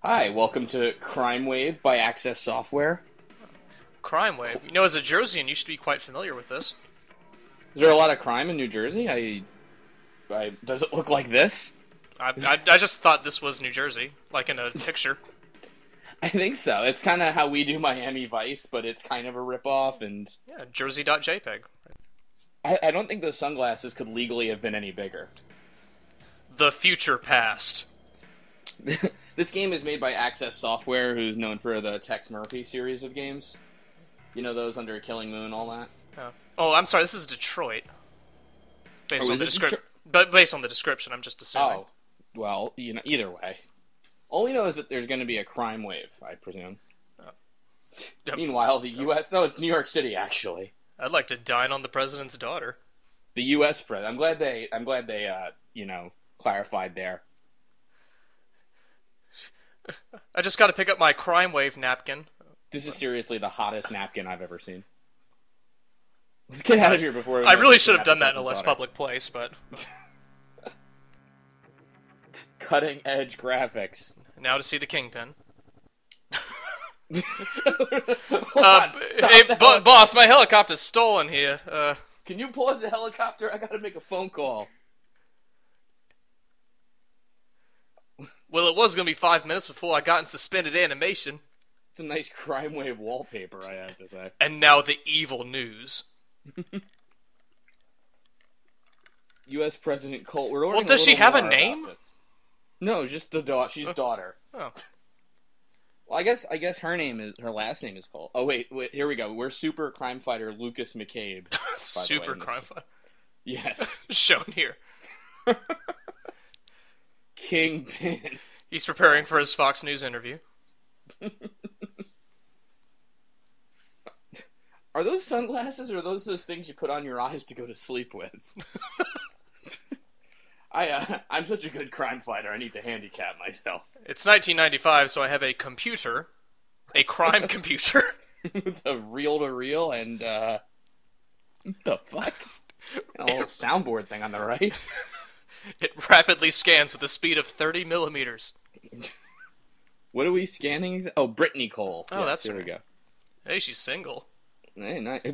Hi, welcome to Crime Wave by Access Software. Crime Wave. You know, as a Jerseyan, you should be quite familiar with this. Is there a lot of crime in New Jersey? Does it look like this? I just thought this was New Jersey, like in a picture. I think so. It's kind of how we do Miami Vice, but it's kind of a ripoff, and Yeah, Jersey.jpg. I don't think those sunglasses could legally have been any bigger. The future past. This game is made by Access Software, who's known for the Tex Murphy series of games. You know those under Killing Moon, all that? Oh, I'm sorry, this is Detroit. Based on the description. But based on the description, I'm just assuming. Oh, well, you know, either way. All we know is that there's going to be a crime wave, I presume. Yep. Meanwhile, the U.S. No, it's New York City, actually. I'd like to dine on the president's daughter. The U.S. president. I'm glad they clarified there. I just got to pick up my Crime Wave napkin. This is seriously the hottest napkin I've ever seen. Let's get out of here before... I really should have done that in a less public place, but... Cutting-edge graphics. Now to see the Kingpin. Boss, my helicopter's stolen here. Can you pause the helicopter? I gotta make a phone call. Well, it was going to be 5 minutes before I got in suspended animation. It's a nice Crime Wave wallpaper, I have to say. And now the evil news. U.S. President Colt. Well, does she have a name? No, just the daughter. She's daughter. Oh. Well, I guess her last name is Colt. Oh wait, here we go. We're super crime fighter Lucas McCabe. Super crime fighter. Yes. Shown here. Kingpin. He's preparing for his Fox News interview. Are those sunglasses or are those things you put on your eyes to go to sleep with? I'm such a good crime fighter, I need to handicap myself. It's 1995, so I have a computer. A crime computer. With a reel-to-reel and, what the fuck? A little soundboard thing on the right. It rapidly scans with a speed of 30 millimeters. What are we scanning? Oh, Brittany Cole. Oh, yes, that's here her. we go. Hey, she's single. Hey, nice. Her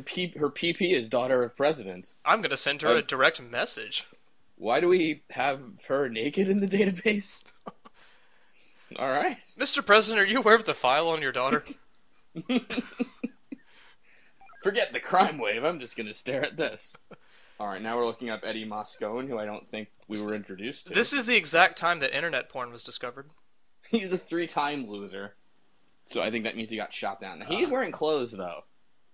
PP is daughter of president. I'm going to send her a direct message. Why do we have her naked in the database? All right. Mr. President, are you aware of the file on your daughter? Forget the crime wave. I'm just going to stare at this. All right, now we're looking up Eddie Moscone, who I don't think we were introduced to. This is the exact time that internet porn was discovered. He's a 3-time loser. So I think that means he got shot down. Now, he's wearing clothes, though.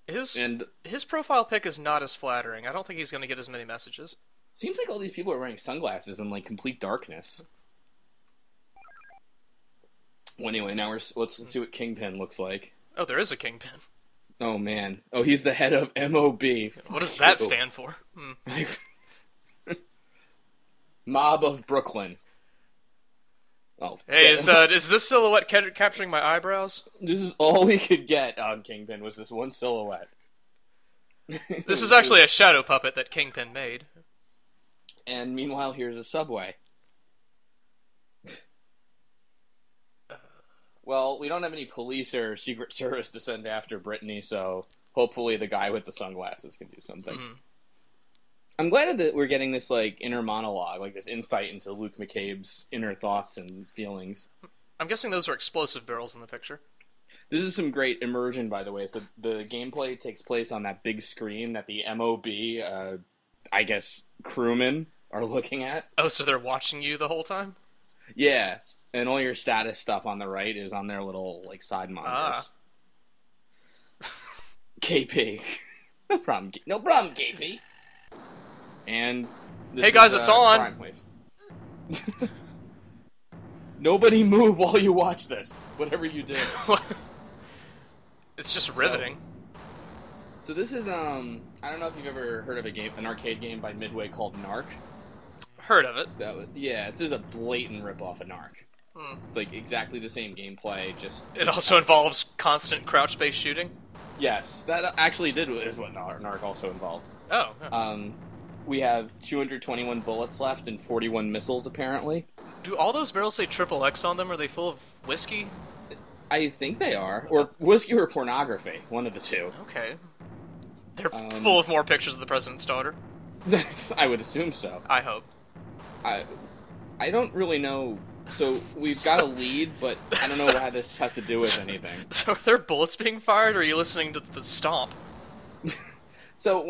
His profile pic is not as flattering. I don't think he's going to get as many messages. Seems like all these people are wearing sunglasses in, like, complete darkness. Well, anyway, now let's see what Kingpin looks like. Oh, there is a Kingpin. Oh, man. Oh, he's the head of MOB. What does that stand for? Mob of Brooklyn. Oh, hey, is this silhouette capturing my eyebrows? This is all we could get on Kingpin, was this one silhouette. This is actually a shadow puppet that Kingpin made. And meanwhile, here's a subway. Well, we don't have any police or Secret Service to send after Brittany, so hopefully the guy with the sunglasses can do something. Mm-hmm. I'm glad that we're getting this, like, inner monologue, like this insight into Luke McCabe's inner thoughts and feelings. I'm guessing those are explosive barrels in the picture. This is some great immersion, by the way. So the gameplay takes place on that big screen that the MOB, I guess, crewmen are looking at. Oh, so they're watching you the whole time? Yeah, and all your status stuff on the right is on their little, like, side monitors. KP. No problem, KP. And this hey guys, it's on! Nobody move while you watch this, whatever you do. It's just riveting. So this is, I don't know if you've ever heard of an arcade game by Midway called Narc. Heard of it. Yeah, this is a blatant ripoff of Narc. It's like exactly the same gameplay, just... It also involves constant crouch-based shooting? Yes, that actually is what Narc also involved. Oh. We have 221 bullets left and 41 missiles, apparently. Do all those barrels say triple X on them? Are they full of whiskey? I think they are. Or whiskey or pornography. One of the two. Okay. They're full of more pictures of the president's daughter. I would assume so. I hope. I don't really know. So, we've got a lead, but I don't know how this has to do with anything. So, are there bullets being fired, or are you listening to the stomp? So,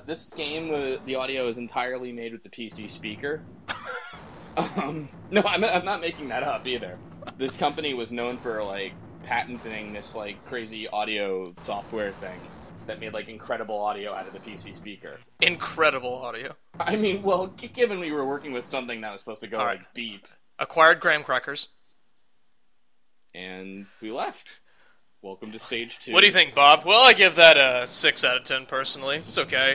this game, the audio is entirely made with the PC speaker. No, I'm not making that up either. This company was known for, like, patenting this, like, crazy audio software thing that made, like, incredible audio out of the PC speaker. Incredible audio. I mean, well, given we were working with something that was supposed to go, like, beep. Acquired graham crackers. And we left. Welcome to stage 2. What do you think, Bob? Well, I give that a 6 out of 10, personally. It's okay.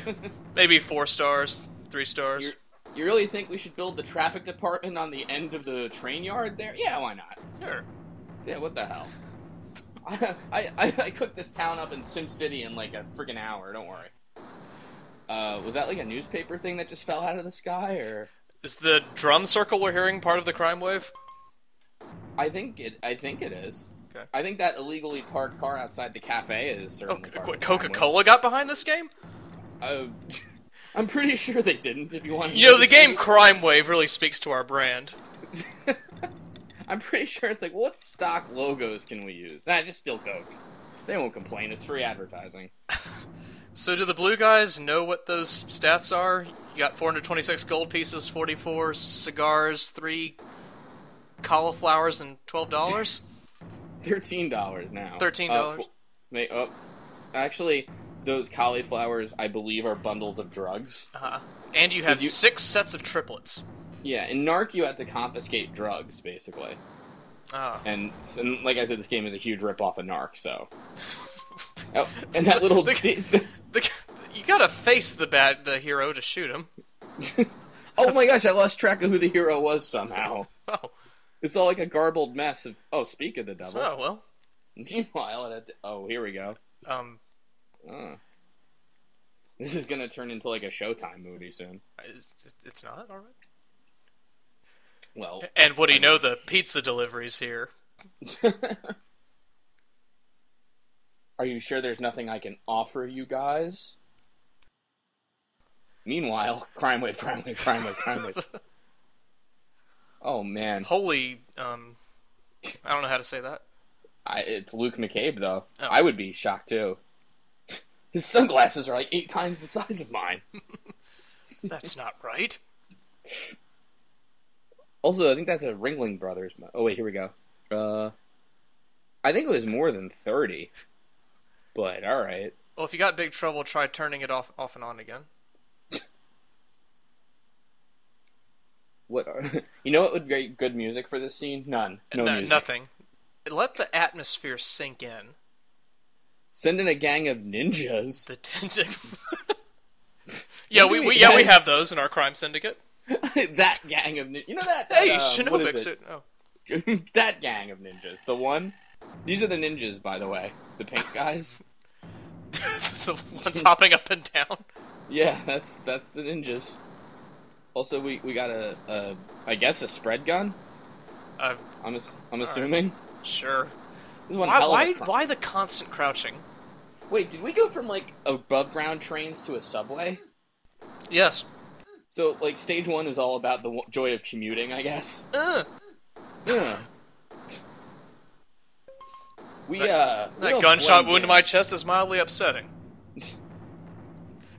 Maybe 4 stars, 3 stars. You really think we should build the traffic department on the end of the train yard there? Yeah, why not? Sure. Yeah, what the hell? I cooked this town up in SimCity in like a freaking hour, don't worry. Was that like a newspaper thing that just fell out of the sky, or...? Is the drum circle we're hearing part of the crime wave? I think it is. Okay. I think that illegally parked car outside the cafe is certainly part of the Coca-Cola got behind this game? I'm pretty sure they didn't, if you want to... You know, the game Crime Wave really speaks to our brand. I'm pretty sure it's like, what stock logos can we use? Nah, just still Coke. They won't complain, it's free advertising. So do the blue guys know what those stats are? You got 426 gold pieces, 44 cigars, 3 cauliflowers, and $12? $13 now. $13? Actually, those cauliflowers, I believe, are bundles of drugs. Uh-huh. And you have 6 sets of triplets. Yeah, in Narc, you have to confiscate drugs, basically. Oh. And like I said, this game is a huge ripoff of Narc, so... Oh, and that little... You gotta face the hero to shoot him. Oh my gosh, I lost track of who the hero was somehow. Oh. It's all like a garbled mess of... Oh, speak of the devil. Oh, well. Meanwhile, here we go. This is gonna turn into like a Showtime movie soon. It's not? Alright. Well... And what do you know? The pizza delivery's here. Are you sure there's nothing I can offer you guys? Meanwhile, crime wave. Oh, man. Holy, I don't know how to say that. It's Luke McCabe, though. Oh. I would be shocked, too. His sunglasses are like 8 times the size of mine. That's not right. Also, I think that's a Ringling Brothers... Oh, wait, here we go. I think it was more than 30. But, alright. Well, if you got big trouble, try turning it off and on again. You know what would be good music for this scene? None. No music. Nothing. Let the atmosphere sink in. Send in a gang of ninjas. The Yeah, we have those in our crime syndicate. That gang of ninjas. You know that? Hey, Shinobi. Oh. That gang of ninjas. The one? These are the ninjas, by the way. The pink guys. The ones hopping up and down. Yeah, that's the ninjas. Also, we got I guess a spread gun. I'm assuming. Right. Sure. This is why the constant crouching? Wait, did we go from like above ground trains to a subway? Yes. So like stage 1 is all about the joy of commuting, I guess. That that gunshot wound to my chest is mildly upsetting.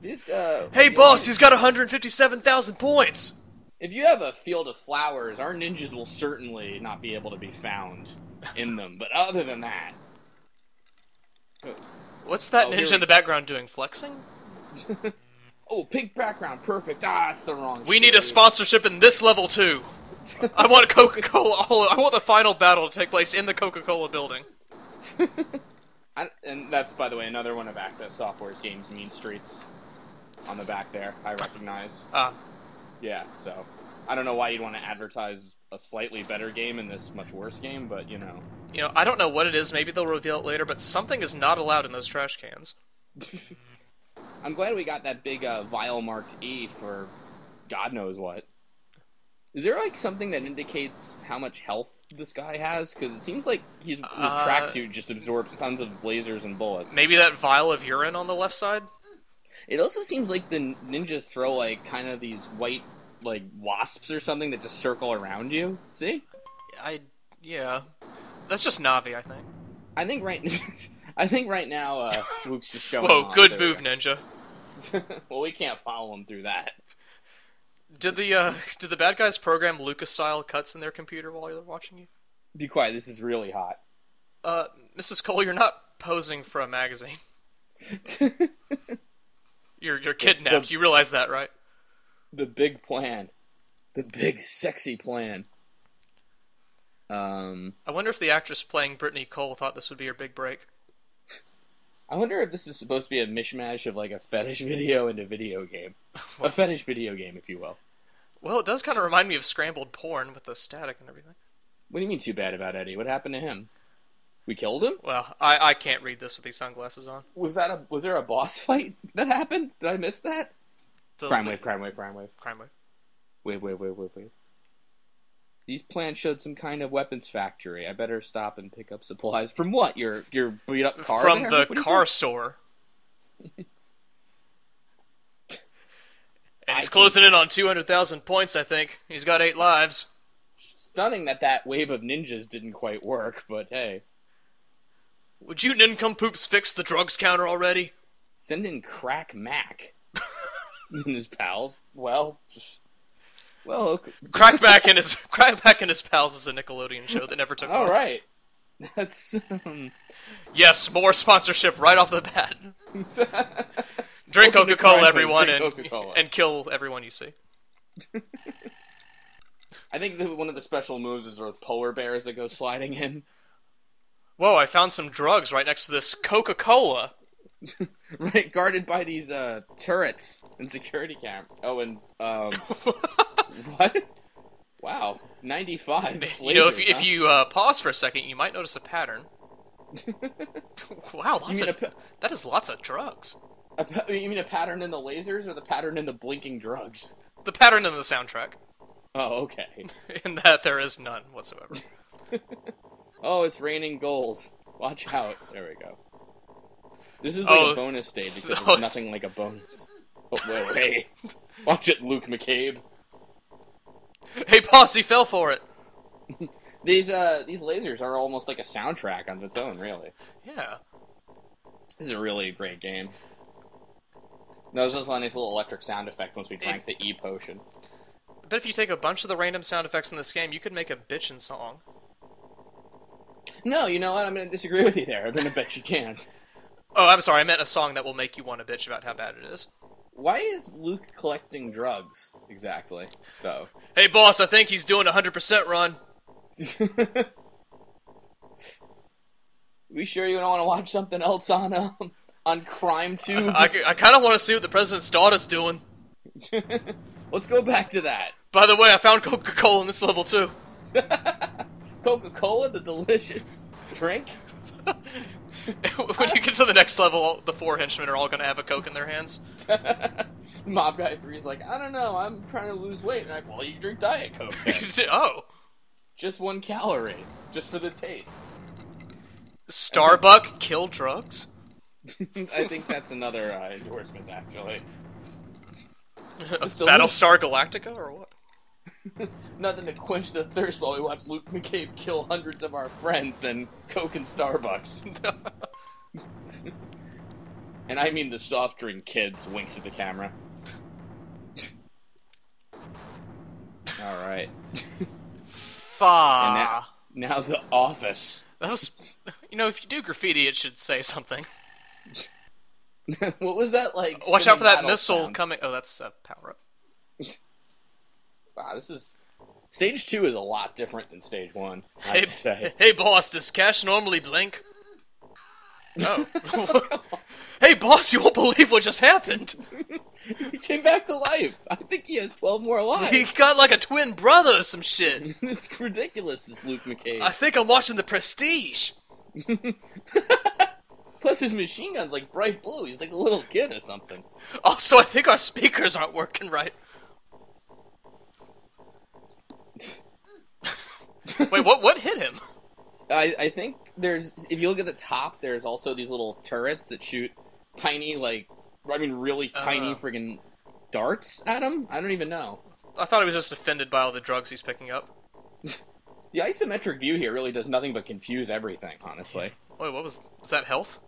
Hey boss, he's got 157,000 points! If you have a field of flowers, our ninjas will certainly not be able to be found in them. But other than that... What's that ninja in the background doing? Flexing? Oh, pink background, perfect. That's the wrong We need a sponsorship in this level, too. I want Coca-Cola. I want the final battle to take place in the Coca-Cola building. And that's, by the way, another one of Access Software's games, Mean Streets. On the back there, I recognize. Yeah, so... I don't know why you'd want to advertise a slightly better game in this much worse game, but, you know... You know, I don't know what it is, maybe they'll reveal it later, but something is not allowed in those trash cans. I'm glad we got that big vial marked E for God knows what. Is there, like, something that indicates how much health this guy has? Because it seems like his tracksuit just absorbs tons of lasers and bullets. Maybe that vial of urine on the left side? It also seems like the ninjas throw, like, kind of these white, like, wasps or something that just circle around you. See? Yeah. That's just Navi, I think. I think right now, Luke's just showing Whoa, off. good move, Ninja. Well, we can't follow him through that. Did the bad guys program Lucas-style cuts in their computer while they're watching you? Be quiet, this is really hot. Mrs. Cole, you're not posing for a magazine. You're kidnapped. You realize that, right? The big plan. The big, sexy plan. I wonder if the actress playing Brittany Cole thought this would be her big break. I wonder if this is supposed to be a mishmash of, like, a fetish video and a video game. A fetish video game, if you will. Well, it does kind of remind me of scrambled porn with the static and everything. What do you mean too bad about Eddie? What happened to him? We killed him? Well, I can't read this with these sunglasses on. Was there a boss fight that happened? Did I miss that? Crime wave. Wait. These plans showed some kind of weapons factory. I better stop and pick up supplies. From what? Your beat up car? From the car store. And he's closing in on 200,000 points, I think. He's got 8 lives. Stunning that wave of ninjas didn't quite work, but hey. Would you nincompoops fix the drugs counter already? Send in Crack Mac. And his pals. Well, okay. Crackback and his pals is a Nickelodeon show that never took off. All right. That's Yes, more sponsorship right off the bat. Drink Coca-Cola, everyone, and kill everyone you see. I think one of the special moves is with polar bears that go sliding in. Whoa, I found some drugs right next to this Coca-Cola. Right, guarded by these turrets and security camera. Oh, and what? Wow, 95. You know, if you pause for a second, you might notice a pattern. Wow, that is lots of drugs. You mean a pattern in the lasers or the pattern in the blinking drugs? The pattern in the soundtrack. Oh, okay. In that there is none whatsoever. Oh, it's raining gold. Watch out. There we go. This is like a bonus stage, except there's nothing like a bonus. Oh, wait. Watch it, Luke McCabe. Hey, boss, he fell for it. These lasers are almost like a soundtrack on its own, really. Yeah. This is a really great game. That was just a nice little electric sound effect once we drank the E-potion. I bet if you take a bunch of the random sound effects in this game, you could make a bitchin' song. No, you know what? I'm going to disagree with you there. I'm going to bet you can't. Oh, I'm sorry. I meant a song that will make you want to bitch about how bad it is. Why is Luke collecting drugs, exactly, though? Hey, boss, I think he's doing a 100% run. We sure you don't want to watch something else on Crime Tube? I kind of want to see what the president's daughter's doing. Let's go back to that. By the way, I found Coca-Cola in this level, too. Coca-Cola, the delicious drink? When you get to the next level, the 4 henchmen are all going to have a Coke in their hands. Mob Guy 3's like, I don't know, I'm trying to lose weight. And I'm like, well, you drink Diet Coke then. Oh. Just 1 calorie. Just for the taste. Starbuck kill drugs? I think that's another endorsement, actually. Battlestar Galactica, or what? Nothing to quench the thirst while we watch Luke McCabe kill hundreds of our friends and Coke and Starbucks. And I mean the soft drink kids, winks at the camera. Alright. And now the office. That was... You know, if you do graffiti, it should say something. What was that like? Watch out for that missile coming. Oh, that's a power-up. Wow, this is... Stage 2 is a lot different than Stage 1, I'd say. Hey, boss, does Cash normally blink? Oh. Hey, boss, you won't believe what just happened. He came back to life. I think he has 12 more lives. He got like a twin brother or some shit. It's ridiculous, this Luke McCabe. I think I'm watching The Prestige. Plus his machine gun's like bright blue. He's like a little kid or something. Also, I think our speakers aren't working right. Wait, what hit him? I think if you look at the top, there's also these little turrets that shoot tiny, really tiny friggin' darts at him. I don't even know. I thought he was just offended by all the drugs he's picking up. The isometric view here really does nothing but confuse everything, honestly. Wait, was that health?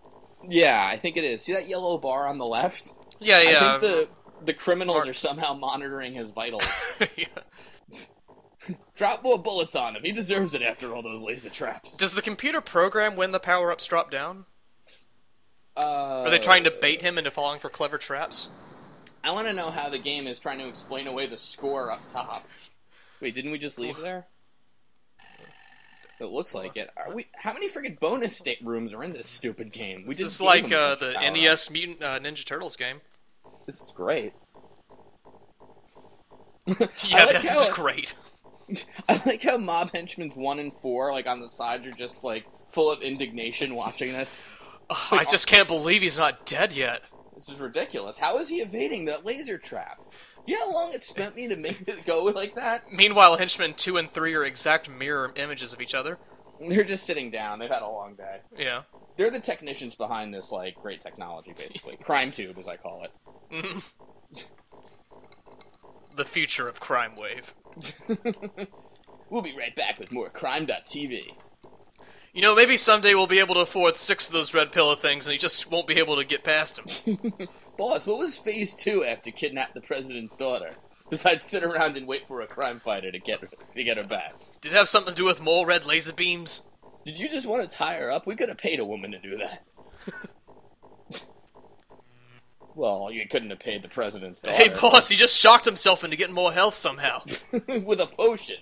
Yeah, I think it is. See that yellow bar on the left? Yeah. I think the criminals are somehow monitoring his vitals. Yeah. Drop more bullets on him. He deserves it after all those laser traps. Does the computer program when the power-ups drop down? Are they trying to bait him into falling for clever traps? I want to know how the game is trying to explain away the score up top. Wait, didn't we just leave there? It looks like it. How many friggin' bonus state rooms are in this stupid game? This is like the NES Mutant Ninja Turtles game. This is great. Yeah, this is great. I like how Mob Henchmen's 1 and 4, on the sides, are just, full of indignation watching this. I just can't believe he's not dead yet. This is ridiculous. How is he evading that laser trap? Do you know how long it spent me to make it go like that? Meanwhile, Henchmen 2 and 3 are exact mirror images of each other. They're just sitting down. They've had a long day. Yeah. They're the technicians behind this, great technology, basically. Crime Tube, as I call it. Mm-hmm. The future of Crime Wave. We'll be right back with more Crime.tv. You know, maybe someday we'll be able to afford 6 of those red pillow things and he just won't be able to get past them. Boss, what was phase 2 after kidnap the president's daughter? Besides sit around and wait for a crime fighter to get her back. Did it have something to do with more red laser beams? Did you just want to tie her up? We could have paid a woman to do that. Well, you couldn't have paid the president's daughter. Hey, boss, he just shocked himself into getting more health somehow. With a potion.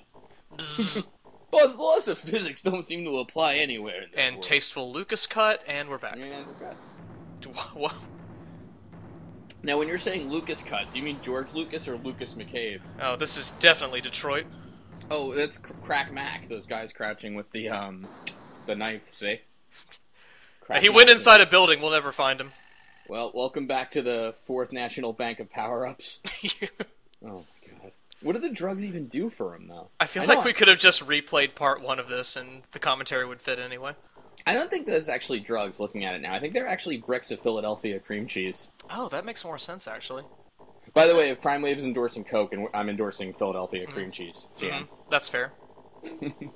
Boss, the laws of physics don't seem to apply anywhere in this And world. Tasteful Lucas cut, and we're back. And we're back. What? Now, when you're saying Lucas cut, do you mean George Lucas or Lucas McCabe? Oh, this is definitely Detroit. Oh, that's Crack Mac, those guys crouching with the knife, see? He went inside a building, we'll never find him. Well, welcome back to the Fourth National Bank of Power-Ups. Oh, my God. What do the drugs even do for him, though? I feel like we could have just replayed part 1 of this, and the commentary would fit anyway. I don't think that's actually drugs, looking at it now. I think they're actually bricks of Philadelphia cream cheese. Oh, that makes more sense, actually. By the way, if Crime Wave's endorsing Coke, and I'm endorsing Philadelphia cream cheese. So, yeah. That's fair.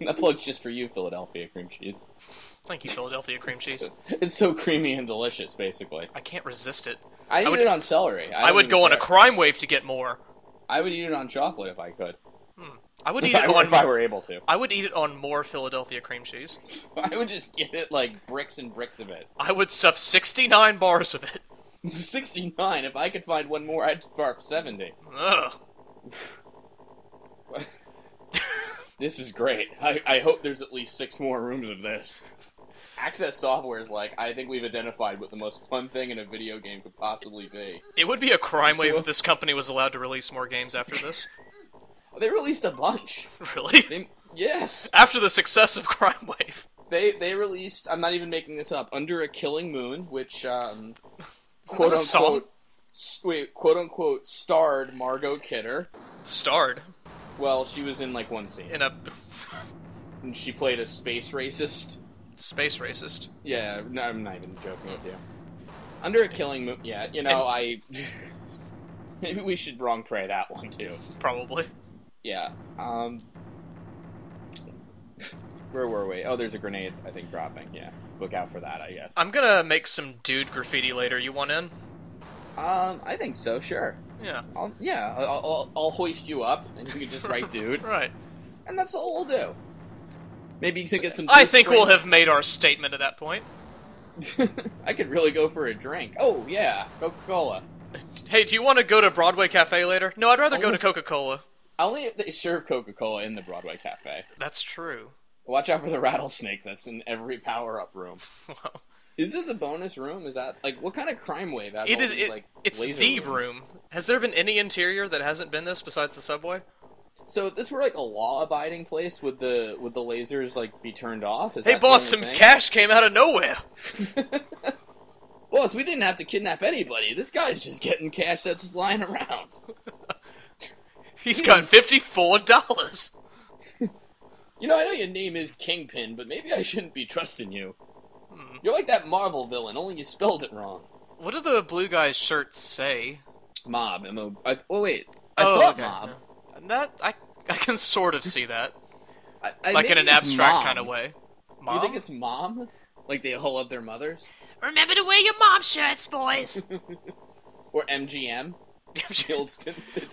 That plug's just for you, Philadelphia cream cheese. Thank you, Philadelphia cream cheese. It's so creamy and delicious, basically. I can't resist it. I eat it on celery. I would go on a Crime Wave to get more. I would eat it on chocolate if I could. I would eat it on... If I were able to. I would eat it on more Philadelphia cream cheese. I would just get it like bricks and bricks of it. I would stuff 69 bars of it. 69? If I could find one more, I'd barf 70. Ugh. This is great. I hope there's at least 6 more rooms of this. Access Software is like, I think we've identified what the most fun thing in a video game could possibly be. It would be a crime wave if this company was allowed to release more games after this. They released a bunch. Really? Yes. After the success of Crime Wave. They released, I'm not even making this up, Under a Killing Moon, which, quote unquote, starred Margot Kidder. Starred? Well, she was in, like, one scene. And she played a space racist. Space racist? Yeah, no, I'm not even joking with you. Under a Killing Moon, yeah, you know, maybe we should wrong pray that one, too. Probably. Yeah, where were we? Oh, there's a grenade, I think, dropping, yeah. Look out for that, I guess. I'm gonna make some dude graffiti later, you want in? I think so, sure. Yeah. I'll hoist you up, and you can just write dude. Right. And that's all we'll do. Maybe you can get some... I think we'll have made our statement at that point. I could really go for a drink. Oh, yeah, Coca-Cola. Hey, do you want to go to Broadway Cafe later? No, I'd rather go to Coca-Cola. Only if they serve Coca-Cola in the Broadway Cafe. That's true. Watch out for the rattlesnake that's in every power-up room. Wow. Is this a bonus room? Is that, like, what kind of crime wave has It's the room. Has there been any interior that hasn't been this besides the subway? So if this were, like, a law-abiding place, would the lasers, like, be turned off? Hey, boss, some cash came out of nowhere! Boss, we didn't have to kidnap anybody. This guy's just getting cash that's just lying around. He's got $54. You know, I know your name is Kingpin, but maybe I shouldn't be trusting you. You're like that Marvel villain, only you spelled it wrong. What do the blue guy's shirts say? Mob. Wait. I thought okay. mob. That I can sort of see that. I like in an abstract kind of way. Mom? You think it's mom? Like they all love their mothers? Remember to wear your mom shirts, boys. Or MGM?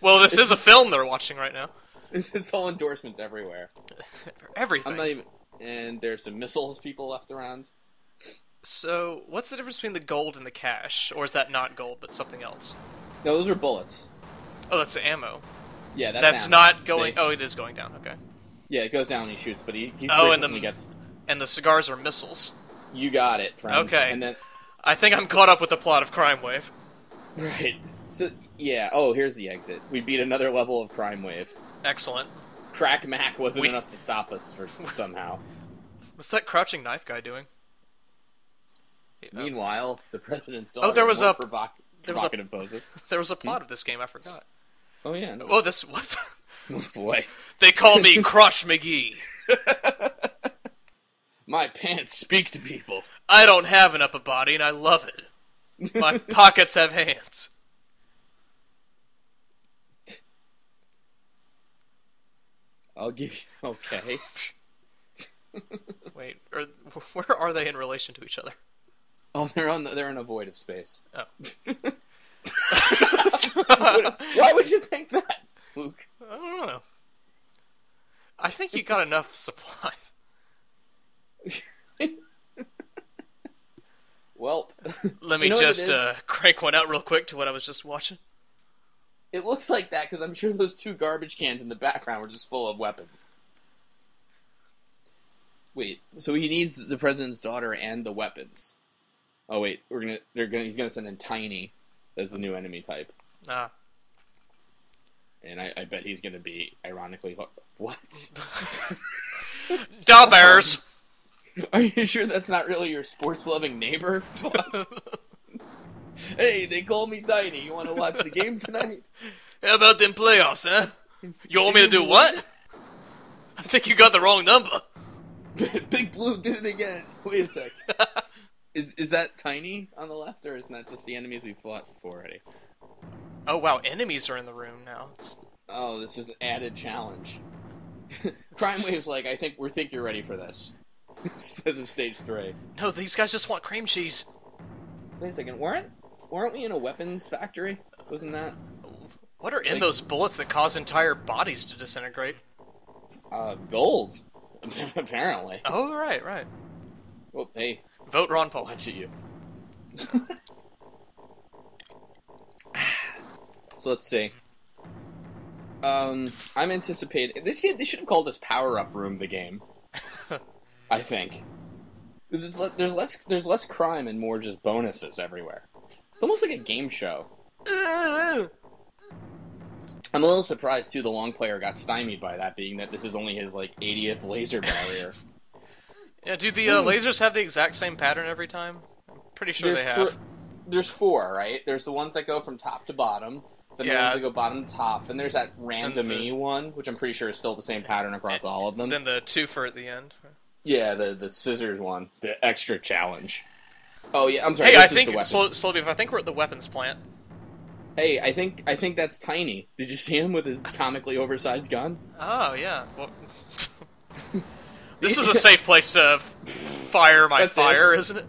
Well, this is a film they're watching right now. It's all endorsements everywhere. For everything. I'm not even... And there's some missiles people left around. So, what's the difference between the gold and the cash? Or is that not gold, but something else? No, those are bullets. Oh, that's the ammo. Yeah, that's ammo. not going... See? Oh, it is going down, okay. Yeah, it goes down and he shoots, but he and gets... And the cigars are missiles. You got it, friends. Okay. And then... I think I'm caught up with the plot of Crime Wave. Right. So, yeah. Oh, here's the exit. We beat another level of Crime Wave. Excellent. Crack Mac wasn't enough to stop us somehow. What's that crouching knife guy doing? Meanwhile, the president's daughter. Oh, there was provocative poses. There was a plot of this game. I forgot. Oh yeah. No. Oh, this what? Oh boy. They call me Crush McGee. My pants speak to people. I don't have an upper body, and I love it. My pockets have hands. I'll give you... Okay. Wait, where are they in relation to each other? Oh, they're in a void of space. Oh. Why would you think that, Luke? I don't know. I think you got enough supplies. Well, let me just crank one out real quick to what I was just watching. It looks like that because I'm sure those two garbage cans in the background were just full of weapons. Wait, so he needs the president's daughter and the weapons. Oh wait, he's gonna send in Tiny as the new enemy type. Ah. And I bet he's gonna be ironically what? Da Bears. Are you sure that's not really your sports-loving neighbor? Hey, they call me Tiny. You want to watch the game tonight? How about them playoffs, huh? You want me to do what? I think you got the wrong number. Big Blue did it again. Wait a sec. Is that Tiny on the left, or isn't that just the enemies we fought before already? Oh, wow. Enemies are in the room now. Oh, this is an added challenge. Crime Wave's like, I think you're ready for this. As of stage 3. No, these guys just want cream cheese. Wait a second, weren't we in a weapons factory? Wasn't that? What are in those bullets that cause entire bodies to disintegrate? Gold. Apparently. Oh, right. Well, hey. Vote Ron Paul. Watch it, you. So let's see. I'm anticipating... They should have called this Power Up Room the game. I think. There's less crime and more just bonuses everywhere. It's almost like a game show. I'm a little surprised, too, the long player got stymied by that, being that this is only his, 80th laser barrier. Yeah, do the lasers have the exact same pattern every time? I'm pretty sure they have. There's 4, right? There's the ones that go from top to bottom, then the ones that go bottom to top, then there's that random-y one, which I'm pretty sure is still the same pattern across all of them. Then the twofer at the end. Yeah, the scissors one. The extra challenge. Oh, yeah, I'm sorry, hey, this I think, is the weapons. Slowbeef, I think we're at the weapons plant. Hey, I think that's Tiny. Did you see him with his comically oversized gun? Oh, yeah. Well, this is a safe place to fire my fire, isn't it?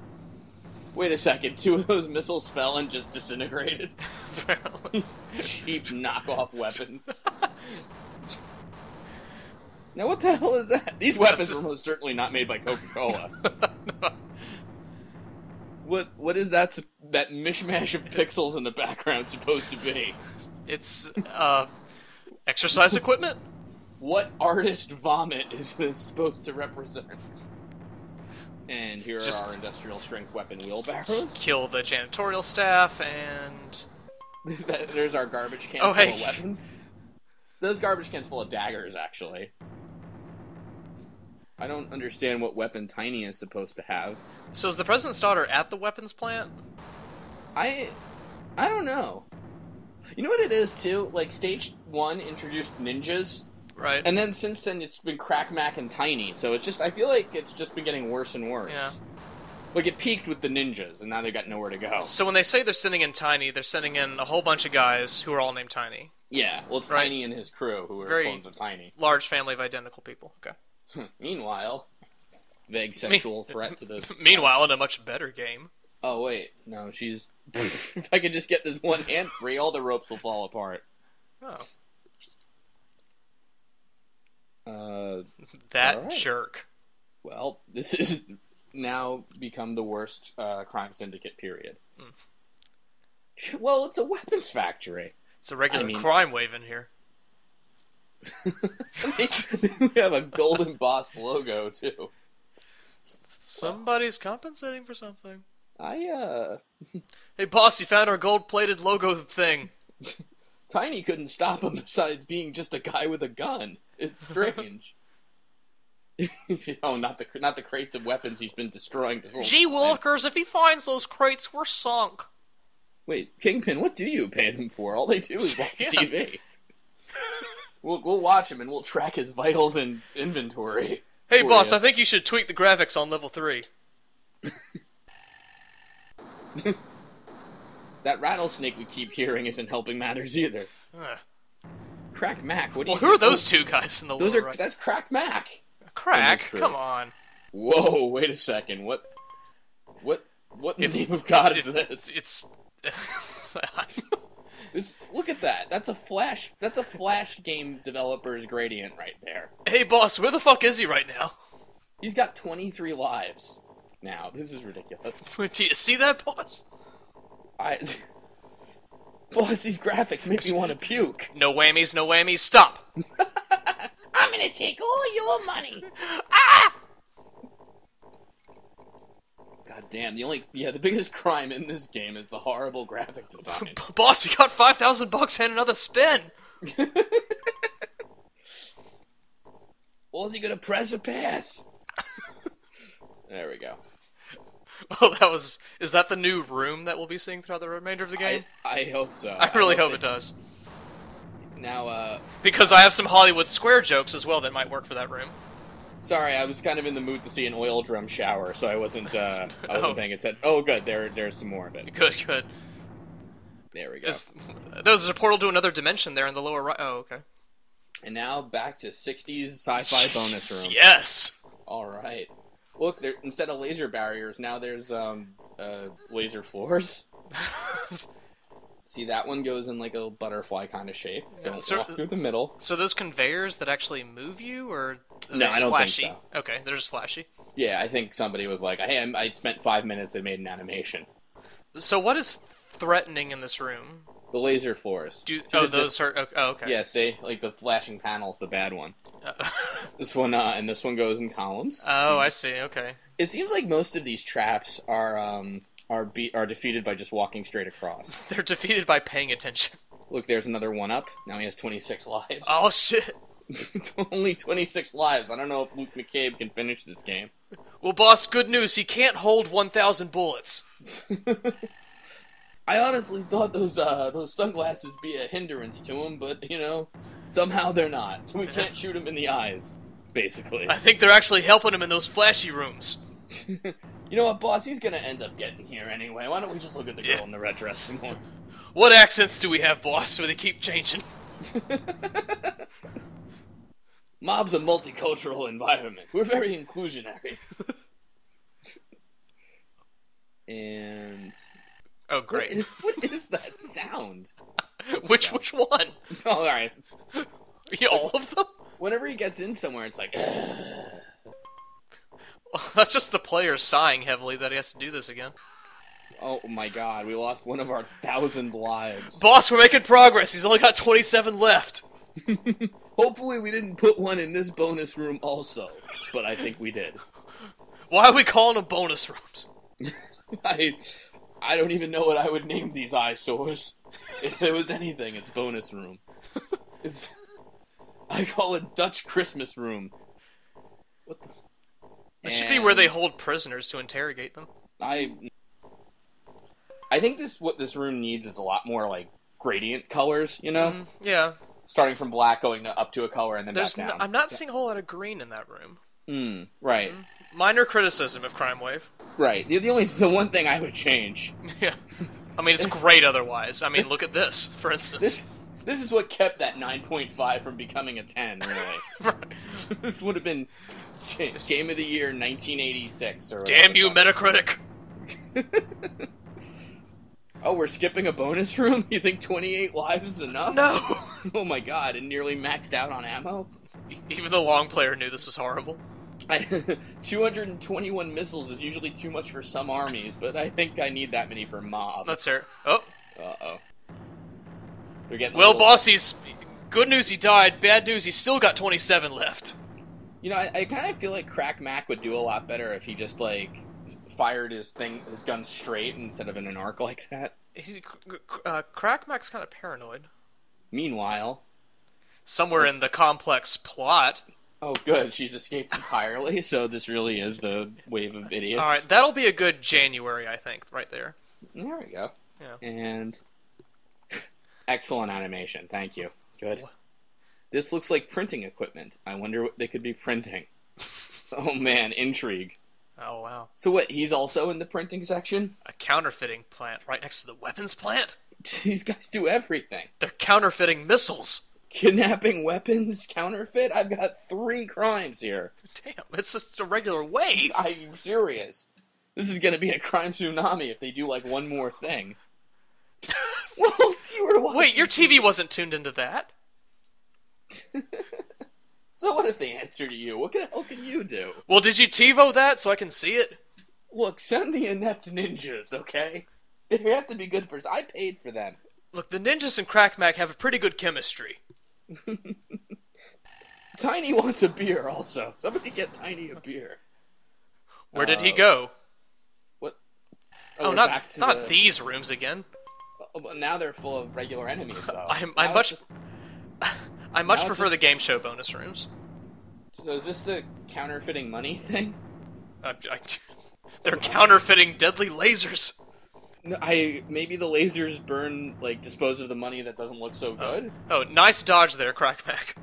Wait a second, 2 of those missiles fell and just disintegrated? Cheap knockoff weapons. Now what the hell is that? These weapons were most certainly not made by Coca-Cola. What is that mishmash of pixels in the background supposed to be? It's, exercise equipment? What artist vomit is this supposed to represent? And here are our industrial strength weapon wheelbarrows. Kill the janitorial staff, and... There's our garbage can full of weapons. Those garbage cans full of daggers, actually. I don't understand what weapon Tiny is supposed to have. So is the president's daughter at the weapons plant? I don't know. You know what it is, too? Stage 1 introduced ninjas. Right. And then since then, it's been Crack Mac and Tiny, so it's just, I feel like it's just been getting worse and worse. Yeah. Like, it peaked with the ninjas, and now they've got nowhere to go. So when they say they're sending in Tiny, they're sending in a whole bunch of guys who are all named Tiny. Yeah, well, it's Right. Tiny and his crew, who are Very clones of Tiny. Large family of identical people. Okay. Meanwhile, vague sexual threat to the... Meanwhile, in a much better game. Oh, wait. No, she's... if I could just get this one hand free, all the ropes will fall apart. Oh. That all right. jerk. Well, this is now become the worst crime syndicate period. Well, it's a weapons factory. It's a regular crime wave in here. We have a gold embossed logo, too. Somebody's compensating for something. Hey, boss, you found our gold-plated logo thing. Tiny couldn't stop him besides being just a guy with a gun. It's strange. Oh, not the crates of weapons he's been destroying this whole Gee time. willikers, if he finds those crates, we're sunk. Wait, Kingpin, what do you pay them for? All they do is watch Yeah. TV. We'll watch him and we'll track his vitals and inventory. Hey, for boss, ya. I think you should tweak the graphics on level 3. That rattlesnake we keep hearing isn't helping matters either. Crack Mac, what do Well, you who are those two guys in the Those lower are right? That's Crack Mac. Crack? true. Come on. Whoa, wait a second. What in the name of God is this? It's... Look at that. That's a Flash game developer's gradient right there. Hey, boss, where the fuck is he right now? He's got 23 lives now. This is ridiculous. Do you see that, boss? Boss, these graphics make me want to puke. No whammies, no whammies, stop! I'm gonna take all your money. God damn, the biggest crime in this game is the horrible graphic design. Boss, you got $5,000 and another spin! Well, is he gonna press or pass? There we go. Oh, is that the new room that we'll be seeing throughout the remainder of the game? I hope so. I really hope it does. Now, Because I have some Hollywood Square jokes as well that might work for that room. sorry, I was kind of in the mood to see an oil drum shower, so I wasn't paying attention. Oh, good, there's some more of it. Good. There we go. There's a portal to another dimension there in the lower right. Oh, okay. And now back to 60s sci-fi bonus room. Yes! Alright. Look, instead of laser barriers, now there's laser floors. See, that one goes in like a butterfly kind of shape. Don't walk through the middle. So those conveyors that actually move you, or No, I don't flashy? think so. Okay, they're just flashy. Yeah, I think somebody was like, hey, I spent 5 minutes and made an animation. So what is threatening in this room? The laser floors. Those are... Oh, okay. Yeah, see? Like the flashing panel's the bad one. This one, and this one goes in columns. Oh, I see, okay. It seems like most of these traps are defeated by just walking straight across. They're defeated by paying attention. Look, there's another one up. Now he has 26 lives. Oh, shit. Only 26 lives. I don't know if Luke McCabe can finish this game. Well, boss, good news. He can't hold 1,000 bullets. I honestly thought those sunglasses would be a hindrance to him, but, somehow they're not. So we can't shoot him in the eyes, basically. I think they're actually helping him in those flashy rooms. You know what, boss? He's gonna end up getting here anyway. Why don't we just look at the girl in the red dress some more? What accents do we have, boss, so they keep changing? Mob's a multicultural environment. We're very inclusionary. And... Oh, great. What is that sound? Which one? Oh, alright. All of them? Whenever he gets in somewhere, it's like... That's just the player sighing heavily that he has to do this again. Oh my god, we lost one of our 1,000 lives. Boss, we're making progress. He's only got 27 left. Hopefully we didn't put one in this bonus room also, but I think we did. Why are we calling them bonus rooms? I don't even know what I would name these eyesores. If there was anything, it's bonus room. I call it Dutch Christmas room. What the... It should be where they hold prisoners to interrogate them. I think what this room needs is a lot more, like, gradient colors, Yeah. starting from black, going up to a color, and then back down. I'm not seeing a whole lot of green in that room. Right. Minor criticism of Crime Wave. Right. The one thing I would change. Yeah. I mean, it's great otherwise. I mean, look at this, for instance. This is what kept that 9.5 from becoming a 10, really. Right. It would have been Game of the Year 1986 or whatever. Damn you, Metacritic! Oh, we're skipping a bonus room? You think 28 lives is enough? No! Oh my god, and nearly maxed out on ammo? Even the long player knew this was horrible. 221 missiles is usually too much for some armies, but I think I need that many for Mob. That's fair. Oh. Uh-oh. They're getting Well, boss, good news he died, bad news he still got 27 left. You know, I kind of feel like Crack Mac would do a lot better if he just, like, fired his gun straight instead of in an arc like that. Crack Mac's kind of paranoid. Meanwhile... Somewhere in the complex plot... Oh, good. She's escaped entirely, so this really is the wave of idiots. Alright, that'll be a good January, I think, right there. There we go. Yeah. And... excellent animation. Thank you. Good. This looks like printing equipment. I wonder what they could be printing. Oh, man. Intrigue. Oh, wow. So what, he's also in the printing section? A counterfeiting plant right next to the weapons plant? These guys do everything. They're counterfeiting missiles. Kidnapping, weapons, counterfeit? I've got 3 crimes here. Damn, it's just a regular wave. I'm serious. This is going to be a crime tsunami if they do, like, one more thing. Well, you were watching. Wait, your TV wasn't tuned into that? So what if they answer to you? What the hell can you do? Well, did you TiVo that so I can see it? Look, send the inept ninjas, okay? They have to be good for us. I paid for them. Look, the ninjas and Crack Mac have a pretty good chemistry. Tiny wants a beer also. Somebody get Tiny a beer. Where did he go? What? Oh, not these rooms again. Oh, but now they're full of regular enemies, though. I much prefer the game show bonus rooms. So is this the counterfeiting money thing? They're counterfeiting deadly lasers. No, maybe the lasers burn, like, dispose of the money that doesn't look so good? Oh, nice dodge there, Crack Mac.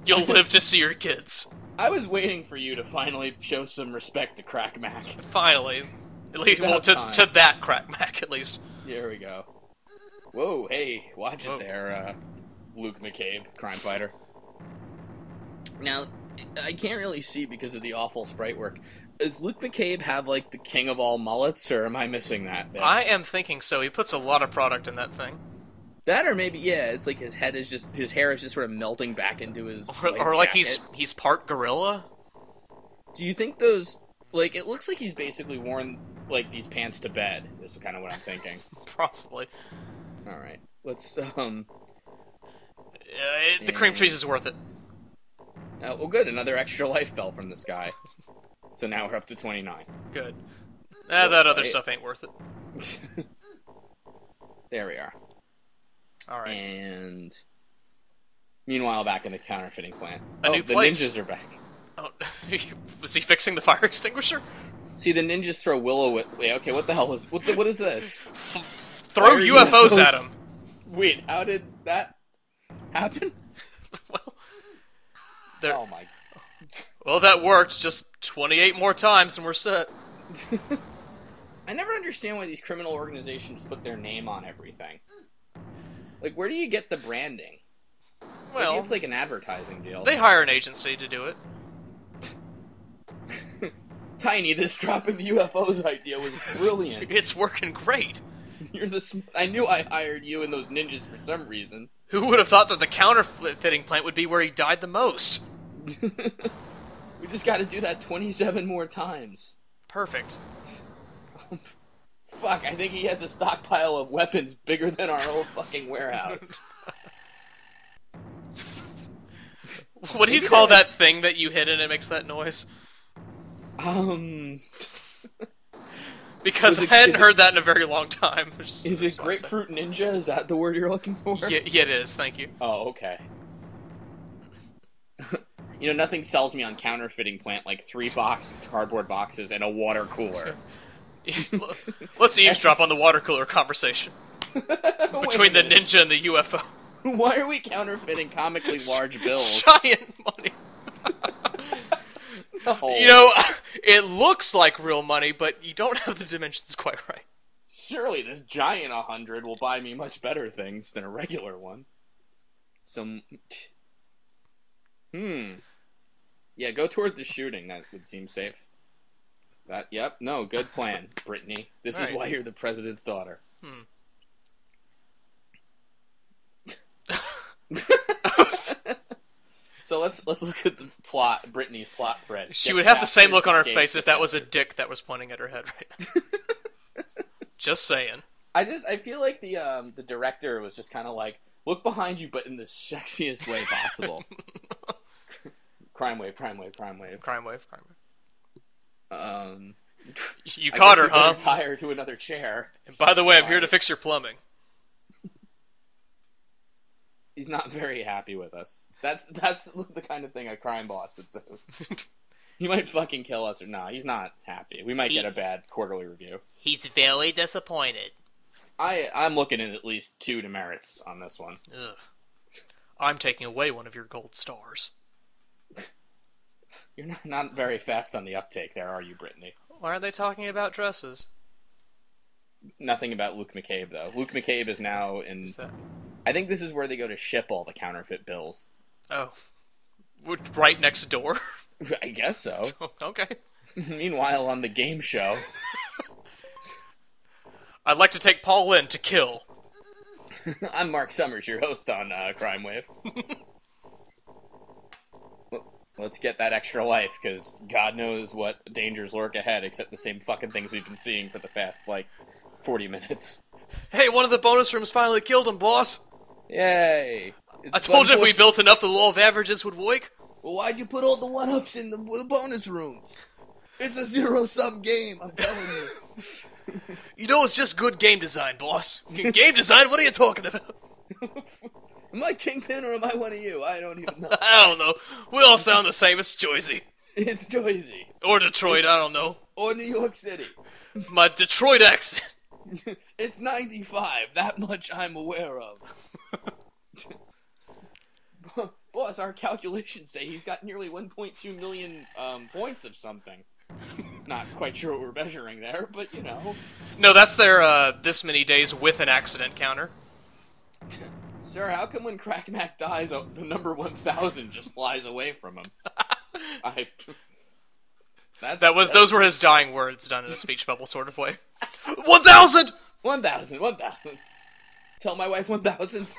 You'll live to see your kids. I was waiting for you to finally show some respect to Crack Mac. Finally. At least, well, to that Crack Mac, at least. Here we go. Whoa, hey, watch it there, Luke McCabe, crime fighter. Now, I can't really see because of the awful sprite work. Does Luke McCabe have, like, the king of all mullets, or am I missing that bit? I am thinking so. He puts a lot of product in that thing. That, or maybe, yeah, it's like his hair is just sort of melting back into his or like he's part gorilla. Do you think those, like, it looks like he's basically worn, like, these pants to bed, is kind of what I'm thinking. Possibly. Alright, let's, the cream cheese is worth it. Well, good, another extra life fell from this guy. So now we're up to 29. Good. That other stuff ain't worth it. There we are. Alright. And meanwhile, back in the counterfeiting plant. The ninjas are back. Oh, was he fixing the fire extinguisher? See, the ninjas throw willow. Okay, what the hell is what is this? Throw UFOs at him. Wait, how did that happen? Well, oh my. Well, that worked. Just 28 more times and we're set. I never understand why these criminal organizations put their name on everything. Like, where do you get the branding? Well, maybe it's like an advertising deal. They hire an agency to do it. Tiny, this dropping the UFOs idea was brilliant. It's working great. I knew I hired you and those ninjas for some reason. Who would have thought that the counterfeiting plant would be where he died the most? We just got to do that 27 more times. Perfect. Fuck, I think he has a stockpile of weapons bigger than our whole fucking warehouse. What do you call that thing that you hit and it makes that noise? Because I hadn't heard that in a very long time. Is it Grapefruit Ninja? Is that the word you're looking for? Yeah, it is, thank you. Oh, okay. You know, nothing sells me on counterfeiting plant like 3 cardboard boxes, and a water cooler. Let's eavesdrop on the water cooler conversation. between the ninja and the UFO. Why are we counterfeiting comically large bills? Giant money. No. You know, it looks like real money, but you don't have the dimensions quite right. Surely this giant 100 will buy me much better things than a regular one. Yeah, go toward the shooting. That would seem safe. Yep, no, good plan, Brittany. This is why you're the president's daughter. So let's look at the plot, Brittany's plot thread. She would have the same look on her face if that was a dick that was pointing at her head right now. Just saying. I feel like the director was just kind of like, look behind you, but in the sexiest way possible. Crime wave. You caught her, huh? Tie her to another chair. And by the way, I'm here to fix your plumbing. He's not very happy with us. That's the kind of thing a crime boss would say. He might fucking kill us or nah, he's not happy. We might get a bad quarterly review. He's very disappointed. I'm looking at least 2 demerits on this one. Ugh. I'm taking away one of your gold stars. You're not very fast on the uptake there, are you, Brittany? Why aren't they talking about dresses? Nothing about Luke McCabe, though. Luke McCabe is now in... What's that? I think this is where they go to ship all the counterfeit bills. Oh. Right next door? I guess so. Okay. Meanwhile, on the game show... I'd like to take Paul in to kill. I'm Mark Summers, your host on Crime Wave. Let's get that extra life, because God knows what dangers lurk ahead, except the same fucking things we've been seeing for the past, 40 minutes. Hey, one of the bonus rooms finally killed him, boss! Yay! I told you if we built enough, the law of averages would work. Well, why'd you put all the one-ups in the bonus rooms? It's a zero-sum game, I'm telling you. You know, it's just good game design, boss. Game design? What are you talking about? Am I Kingpin or am I one of you? I don't even know. I don't know. We all sound the same. It's Jersey. It's Jersey. Or Detroit, I don't know. Or New York City. It's my Detroit accent. It's 95. That much I'm aware of. Boss, our calculations say he's got nearly 1.2 million points of something. Not quite sure what we're measuring there, but you know. No, that's their this many days with an accident counter. Sir, how come when Crack Mac dies, the number 1,000 just flies away from him? Those were his dying words done in a speech bubble sort of way. 1,000! 1,000. Tell my wife 1,000.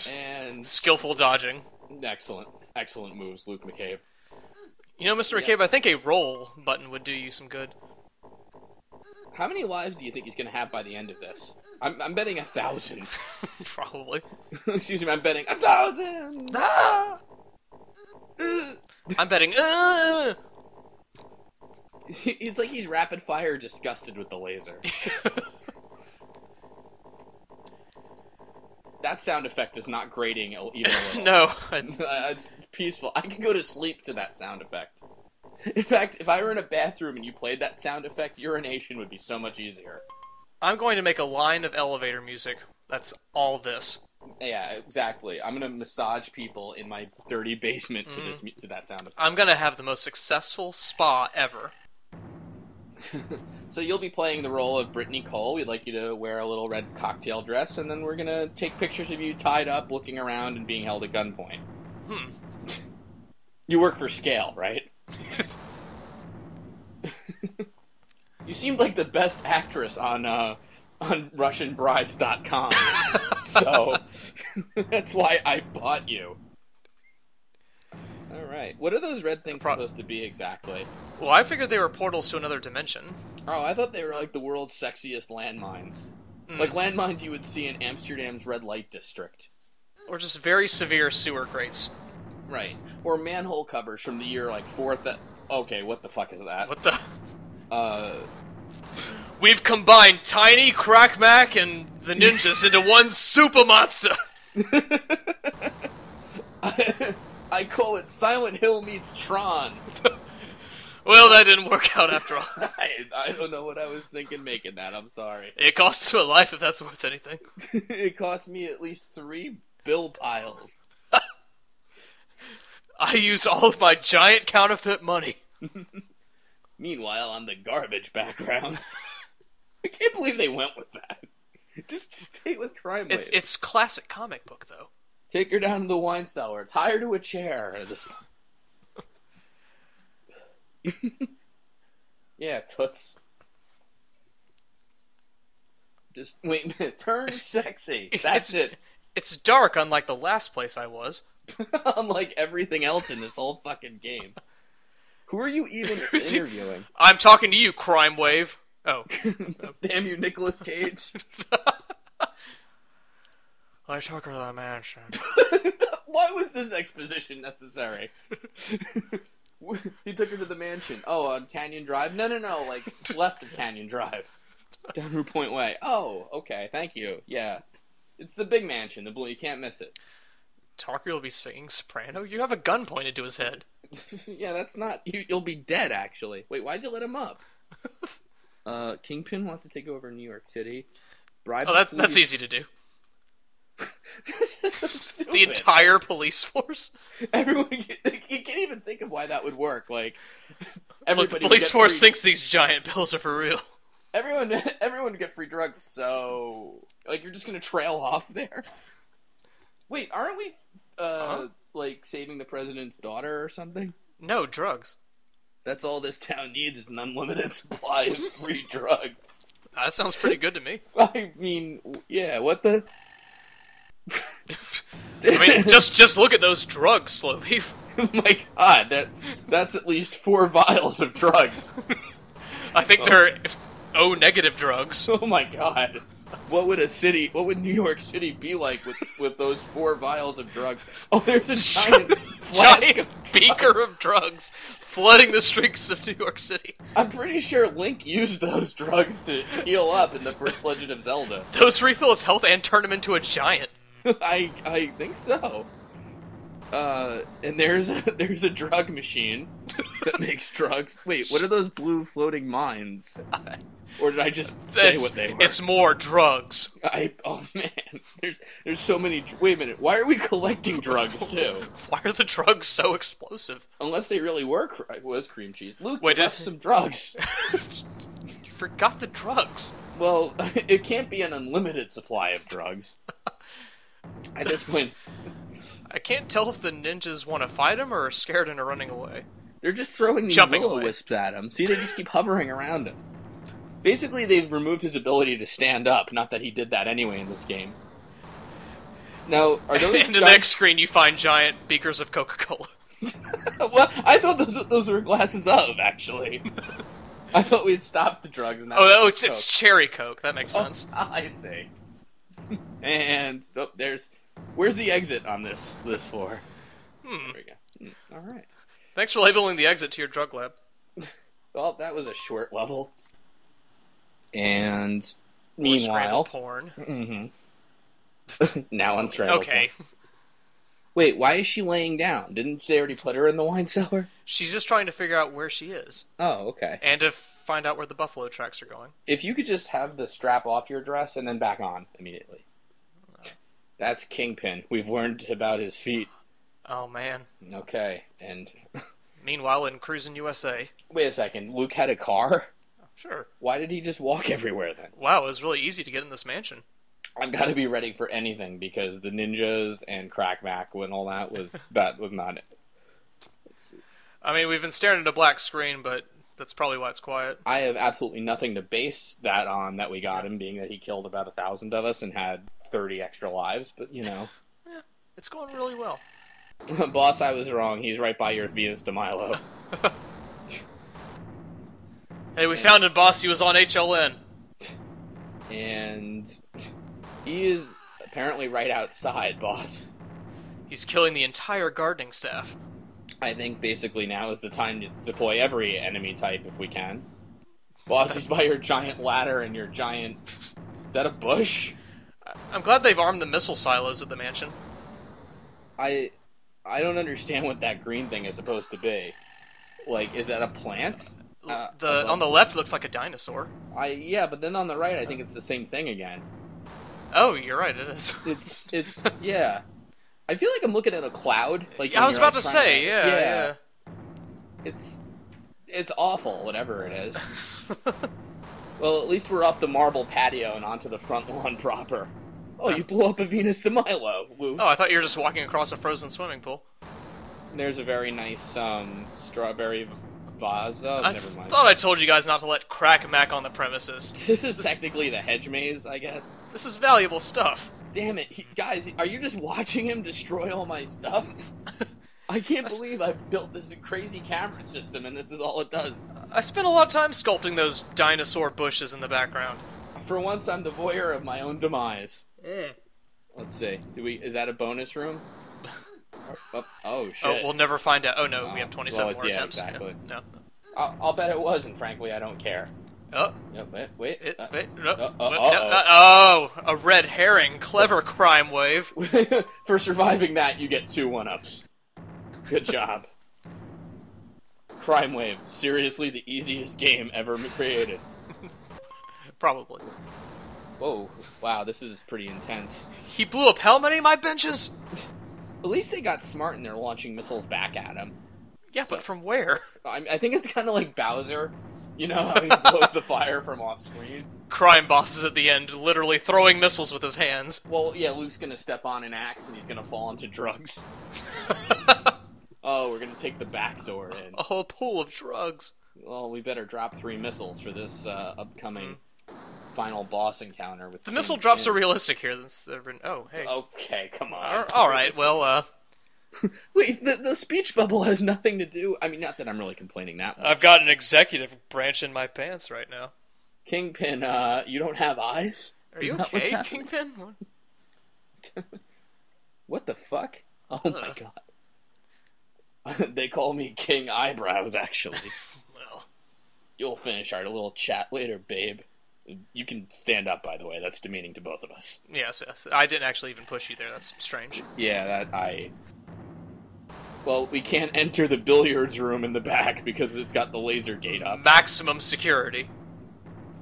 And skillful dodging. Excellent moves, Luke McCabe. You know, Mr. McCabe, I think a roll button would do you some good. How many lives do you think he's going to have by the end of this? I'm betting 1,000. Probably. Excuse me, I'm betting 1,000! Ah! I'm betting, It's like he's rapid fire disgusted with the laser. That sound effect is not grating even a little. No. It's peaceful. I could go to sleep to that sound effect. In fact, if I were in a bathroom and you played that sound effect, urination would be so much easier. I'm going to make a line of elevator music. That's all this. Yeah, exactly. I'm going to massage people in my dirty basement to that sound effect. I'm going to have the most successful spa ever. So you'll be playing the role of Brittany Cole. We'd like you to wear a little red cocktail dress, and then we're going to take pictures of you tied up, looking around, and being held at gunpoint. You work for Scale, right? You seemed like the best actress on RussianBrides.com, so that's why I bought you. All right, what are those red things supposed to be exactly? Well, I figured they were portals to another dimension. Oh, I thought they were like the world's sexiest landmines. Like landmines you would see in Amsterdam's red light district. Or just very severe sewer grates. Right. Or manhole covers from the year, like, 4th... Okay, what the fuck is that? What the... We've combined Tiny, Crack Mac, and the ninjas into one super monster! I call it Silent Hill meets Tron. Well, that didn't work out after all. I don't know what I was thinking making that. I'm sorry. It costs you a life if that's worth anything. It cost me at least 3 bill piles. I used all of my giant counterfeit money. Meanwhile, on the garbage background. I can't believe they went with that. Just stay with Crime Wave. It's classic comic book, though. Take her down to the wine cellar. Tie her to a chair. Yeah, toots. Just wait a minute. Turn sexy. That's it. It's dark, unlike the last place I was. Unlike everything else in this whole fucking game. Who are you even interviewing? I'm talking to you, Crime Wave. Oh. Damn you, Nicolas Cage. I took her to the mansion. Why was this exposition necessary? He took her to the mansion. Oh, on Canyon Drive? No, like, left of Canyon Drive. Down Route Point Way. Oh, okay, thank you. Yeah. It's the big mansion, the blue, you can't miss it. Tucker will be singing soprano? You have a gun pointed to his head. Yeah, that's not... You'll be dead, actually. Wait, why'd you let him up? Kingpin wants to take over New York City. That's easy to do. This is so stupid. The entire police force? Everyone... You can't even think of why that would work. Like, everybody... Look, the police force thinks these giant bills are for real. Everyone would get free drugs, so... Like, you're just gonna trail off there? Wait, aren't we, like, saving the president's daughter or something? No, drugs. That's all this town needs is an unlimited supply of free drugs. That sounds pretty good to me. I mean, yeah, what the... I mean, just look at those drugs, Slow Beef. Oh my god, that's at least 4 vials of drugs. I think they're O-negative drugs. Oh my god. What would New York City be like with those 4 vials of drugs? Oh, there's a giant beaker of drugs flooding the streets of New York City. I'm pretty sure Link used those drugs to heal up in the first Legend of Zelda. Those refill his health and turn him into a giant. I think so. And there's a drug machine that makmakes drugs. Wait, what are those blue floating mines? Or did I just say what they were? It's more drugs. Oh man, there's so many. Wait a minute, why are we collecting drugs too? Why are the drugs so explosive? Unless they really was cream cheese. Luke, you left some drugs. You forgot the drugs. Well, it can't be an unlimited supply of drugs. At this point, I can't tell if the ninjas want to fight him or are scared and are running away. They're just throwing these will-o-wisps at him. See, they just keep hovering around him. Basically, they've removed his ability to stand up. Not that he did that anyway in this game. Now, are those in the next screen, you find giant beakers of Coca-Cola. Well, I thought those were glasses of, actually. I thought we'd stopped the drugs. And it's cherry Coke. That makes sense. I see. And where's the exit on this floor? There we go. All right. Thanks for labeling the exit to your drug lab. Well, that was a short level. And meanwhile, porn. Mm-hmm. Now unstrangled. Okay. Porn. Wait, why is she laying down? Didn't they already put her in the wine cellar? She's just trying to figure out where she is. Oh, okay. And to find out where the buffalo tracks are going. If you could just have the strap off your dress and then back on immediately. That's Kingpin. We've learned about his feet. Oh, man. Okay, and... Meanwhile, in Cruisin' USA... Wait a second, Luke had a car? Sure. Why did he just walk everywhere then? Wow, it was really easy to get in this mansion. I've got to be ready for anything, because the ninjas and Crack Mac and all that was not it. Let's see. I mean, we've been staring at a black screen, but that's probably why it's quiet. I have absolutely nothing to base that on that we got him, being that he killed about 1,000 of us and had 30 extra lives, but you know. Yeah, it's going really well. Boss, I was wrong. He's right by your Venus de Milo. Hey, we found him, boss. He was on HLN. And he is apparently right outside, boss. He's killing the entire gardening staff. I think basically now is the time to deploy every enemy type if we can. Boss, he's by your giant ladder and your giant... Is that a bush? I'm glad they've armed the missile silos at the mansion. I don't understand what that green thing is supposed to be. Like, is that a plant? On the left looks like a dinosaur. Yeah, but then on the right, I think it's the same thing again. Oh, you're right, it is. It's yeah. I feel like I'm looking at a cloud. Like I was about to say, yeah. It's awful, whatever it is. Well, at least we're off the marble patio and onto the front lawn proper. Oh, you blew up a Venus de Milo. Woo. Oh, I thought you were just walking across a frozen swimming pool. There's a very nice strawberry vase. Oh, I never mind. thought I told you guys not to let Crack Mac on the premises. This is technically the hedge maze, I guess. This is valuable stuff. Damn it, guys, are you just watching him destroy all my stuff? I can't believe I built this crazy camera system and this is all it does. I spent a lot of time sculpting those dinosaur bushes in the background. For once, I'm the voyeur of my own demise. Let's see. Is that a bonus room? Oh shit. Oh, we'll never find out. Oh no, we have 27 more yeah, attempts. Exactly. No. I'll bet it was, and frankly, I don't care. Oh. Wait. A red herring. Clever crime wave. For surviving that, you get 2 1-ups. Good job. Crime Wave. Seriously, the easiest game ever created. Probably. Whoa. Wow, this is pretty intense. He blew up how many of my benches? At least they got smart and they're launching missiles back at him. Yeah, but from where? I think it's kind of like Bowser. You know how he blows the fire from off screen? Crime bosses at the end, literally throwing missiles with his hands. Well, yeah, Luke's gonna step on an axe and he's gonna fall into drugs. Oh, we're gonna take the back door in. A whole pool of drugs. Well, we better drop 3 missiles for this upcoming final boss encounter with the missile drops are realistic here. Oh, hey. Okay, come on. All right, well, Wait, the speech bubble has nothing to do... I mean, not that I'm really complaining that much. I've got an executive branch in my pants right now. Kingpin, you don't have eyes? Are you okay, Kingpin? What the fuck? Oh my god. They call me King Eyebrows, actually. Well. You'll finish our little chat later, babe. You can stand up, by the way. That's demeaning to both of us. Yes. I didn't actually even push you there. That's strange. Yeah, Well, we can't enter the billiards room in the back because it's got the laser gate up. Maximum security.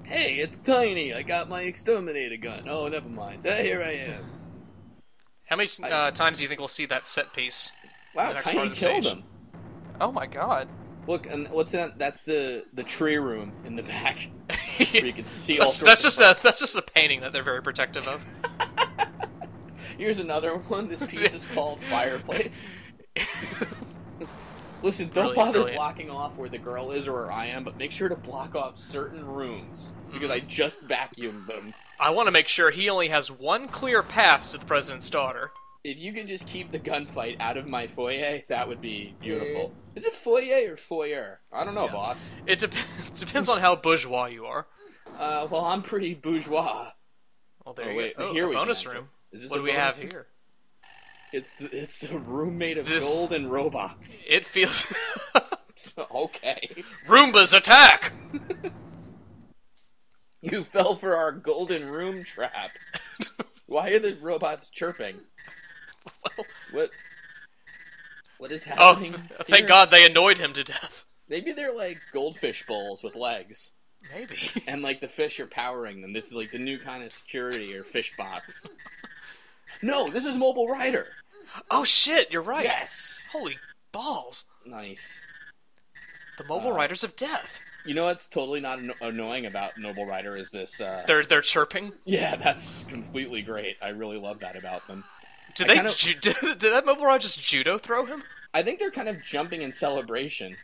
Hey, it's Tiny. I got my exterminator gun. Oh, never mind. Here I am. How many times do you think we'll see that set piece? Wow, Tiny killed him. Oh my god. Look, and what's that? That's the tree room in the back. Where you can see all that's just a painting that they're very protective of. Here's another one. This piece is called Fireplace. Listen, don't bother blocking off where the girl is or where I am, but make sure to block off certain rooms, because I just vacuumed them. I want to make sure he only has one clear path to the president's daughter. If you can just keep the gunfight out of my foyer, that would be beautiful. Is it foyer or foyer? I don't know, boss. It depends on how bourgeois you are. Well, I'm pretty bourgeois. Well, there you go. Here we bonus room. What do we have here? It's a room made of gold and robots. It feels... Okay. Roombas attack! You fell for our golden room trap. Why are the robots chirping? Well, what is happening? Oh, thank God they annoyed him to death. Maybe they're like goldfish bowls with legs. Maybe. And like the fish are powering them. This is like the new kind of security or fish bots. No, this is Mobile Rider. Oh shit, you're right. Yes. Holy balls. Nice. The Mobile Riders of Death. You know what's totally not annoying about Mobile Rider is this... They're chirping? Yeah, that's completely great. I really love that about them. Did that Mobile Rider just judo throw him? I think they're kind of jumping in celebration.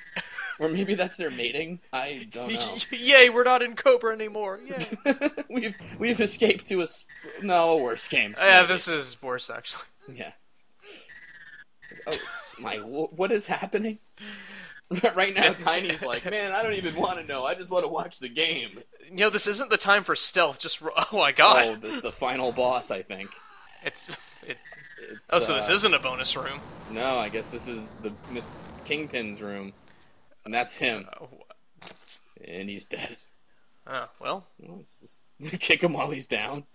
Or maybe that's their mating. I don't know. Yay, we're not in Cobra anymore. Yay. we've escaped to a worse game. Yeah, this is worse, actually. Yeah. Oh, my... What is happening? Right now, Tiny's like, man, I don't even want to know. I just want to watch the game. You know, this isn't the time for stealth. Just... Oh, my God. Oh, this is the final boss, I think. So this isn't a bonus room. No, I guess this is the Kingpin's room. And that's him. And he's dead. Oh, well. Just kick him while he's down.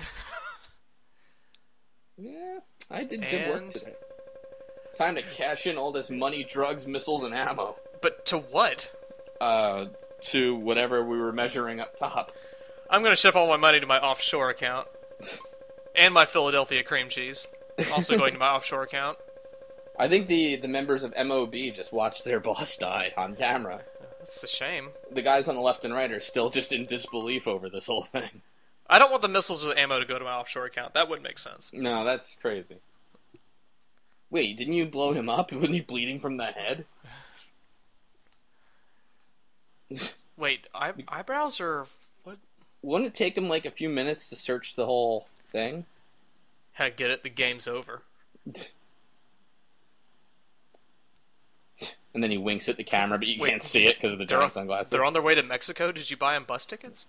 Yeah, I did good work today. Time to cash in all this money, drugs, missiles, and ammo. But to what? To whatever we were measuring up top. I'm gonna ship all my money to my offshore account. And my Philadelphia cream cheese. Also going to my offshore account. I think the members of MOB just watched their boss die on camera. That's a shame. The guys on the left and right are still just in disbelief over this whole thing. I don't want the missiles or the ammo to go to my offshore account. That wouldn't make sense. No, that's crazy. Wait, didn't you blow him up? Wasn't he bleeding from the head? Wait, eyebrows or what? Wouldn't it take him like a few minutes to search the whole thing? Heck, get it? The game's over. And then he winks at the camera, but you can't see it because of the giant sunglasses. They're on their way to Mexico? Did you buy them bus tickets?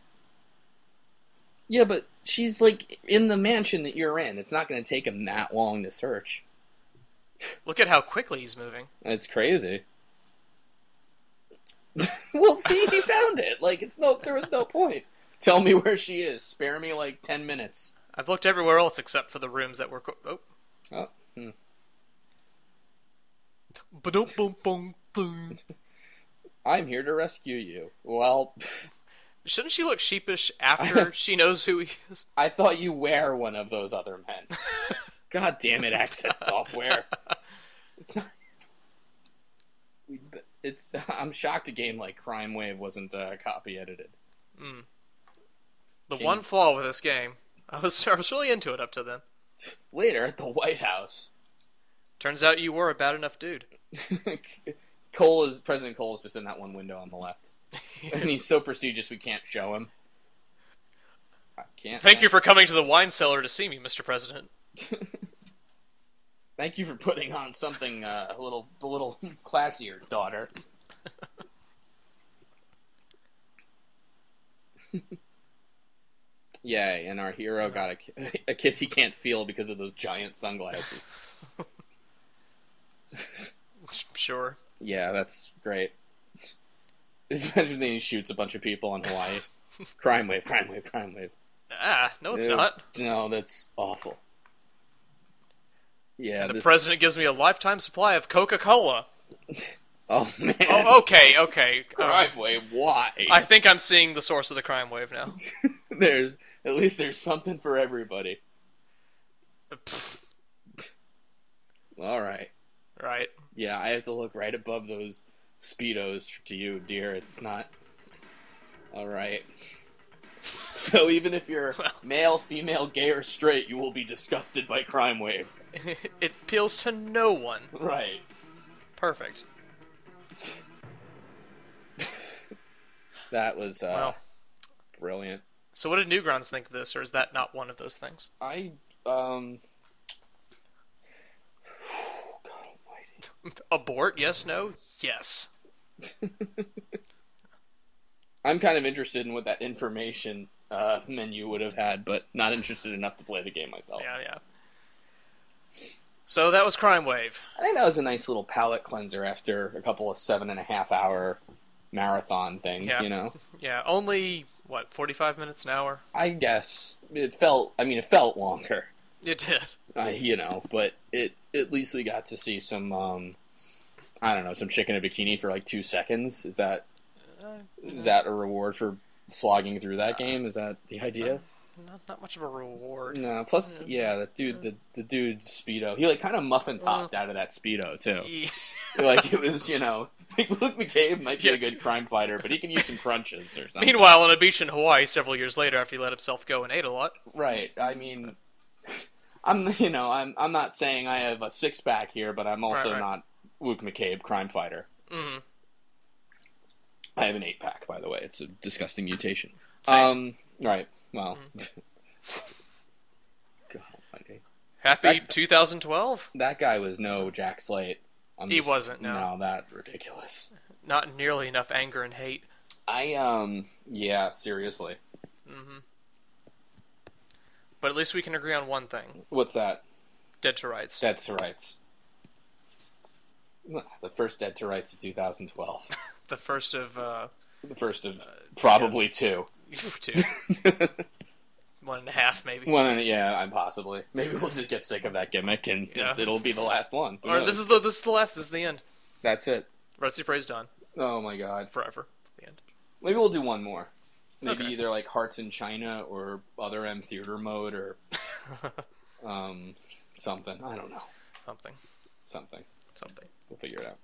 Yeah, but she's like in the mansion that you're in. It's not going to take him that long to search. Look at how quickly he's moving. It's crazy. Well, see, he found it. Like, there was no point. Tell me where she is. Spare me like 10 minutes. I've looked everywhere else except for the rooms that were. I'm here to rescue you. Well, shouldn't she look sheepish after she knows who he is? I thought you were one of those other men. God damn it, Access Software. It's not. I'm shocked a game like Crime Wave wasn't copy edited. One flaw with this game, I was really into it up to then. Later at the White House. Turns out you were a bad enough dude. President Cole is just in that one window on the left. And he's so prestigious we can't show him. I can't. Thank you for coming to the wine cellar to see me, Mr. President. Thank you for putting on something a little classier, daughter. Yay, and our hero got a kiss he can't feel because of those giant sunglasses. Sure. Yeah, that's great. Just imagine that he shoots a bunch of people in Hawaii. Crime wave, crime wave, crime wave. No, it's not. No, that's awful. Yeah, and the president gives me a lifetime supply of Coca-Cola. Oh, man. Oh, okay. Crime wave, why? I think I'm seeing the source of the crime wave now. At least there's something for everybody. All right. Right. Yeah, I have to look right above those Speedos to you, dear. It's not... All right. So even if you're male, female, gay, or straight, you will be disgusted by Crime Wave. It appeals to no one. Right. Perfect. That was brilliant. So what did Newgrounds think of this, or is that not one of those things? God almighty. Abort? Yes, no? Yes. I'm kind of interested in what that information menu would have had, but not interested enough to play the game myself. Yeah. So that was Crime Wave. I think that was a nice little palate cleanser after a couple of 7.5-hour marathon things, you know? Yeah, only, 45 minutes an hour? I guess. It felt longer. It did. But at least we got to see some, some chick in a bikini for like 2 seconds. Is that a reward for slogging through that game? Is that the idea? Not much of a reward. No, plus, that dude, the dude Speedo, he kind of muffin topped out of that Speedo, too. Yeah. It was, Luke McCabe might be a good crime fighter, but he can use some crunches or something. Meanwhile, on a beach in Hawaii several years later after he let himself go and ate a lot. Right. I mean, I'm not saying I have a six-pack here, but I'm also not Luke McCabe, crime fighter. Mm-hmm. I have an 8-pack, by the way. It's a disgusting mutation. Same. Right. Well. God almighty. Happy 2012? That guy was no Jack Slate. He wasn't, no. No, that's ridiculous. Not nearly enough anger and hate. Yeah, seriously. Mm-hmm. But at least we can agree on one thing. What's that? Dead to Rights. Dead to Rights. The first Dead to Rights of 2012. The first of probably two. 2. 1.5, maybe. Possibly. Maybe we'll just get sick of that gimmick and it'll be the last one. Or this is the last. This is the end. That's it. Retsupurae's done. Oh my god. forever. At the end. Maybe we'll do one more. Maybe Okay. either like Hearts in China or Other M Theater Mode or something. I don't know. Something. Something. We'll figure it out.